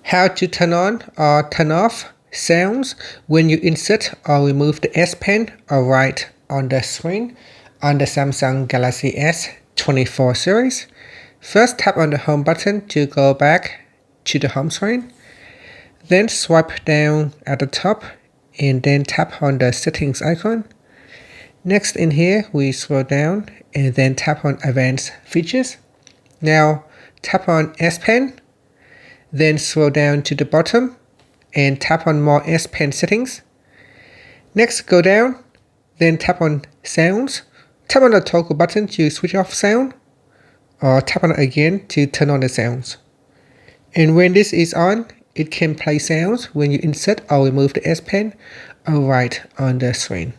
How to turn on or turn off sounds when you insert or remove the S Pen or write on the screen on the Samsung Galaxy S24 series. First, tap on the home button to go back to the home screen. Then swipe down at the top and then tap on the settings icon. Next, in here we scroll down and then tap on advanced features. Now tap on S Pen, then scroll down to the bottom and tap on more S Pen settings. Next, go down, then tap on sounds. Tap on the toggle button to switch off sound, or tap on it again to turn on the sounds. And when this is on, it can play sounds when you insert or remove the S Pen or write on the screen.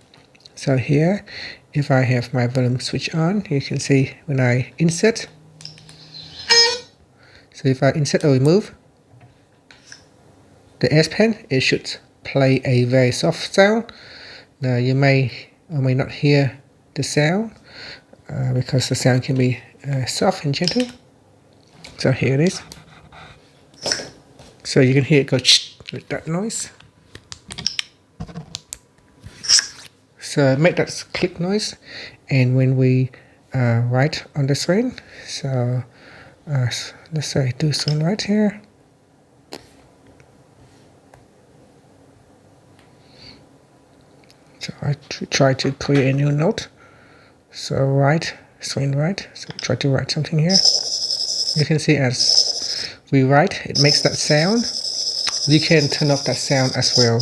So here, if I have my volume switch on, you can see when I insert. So if I insert or remove the S Pen, it should play a very soft sound. Now you may or may not hear the sound because the sound can be soft and gentle. So here it is. So you can hear it go with that noise. So make that click noise, and when we write on the screen, so let's say do some right here. So I try to create a new note. So write, screen write. So try to write something here. You can see as we write, it makes that sound. You can turn off that sound as well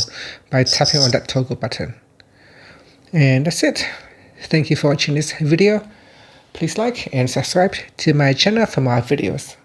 by tapping on that toggle button. And that's it. Thank you for watching this video. Please like and subscribe to my channel for more videos.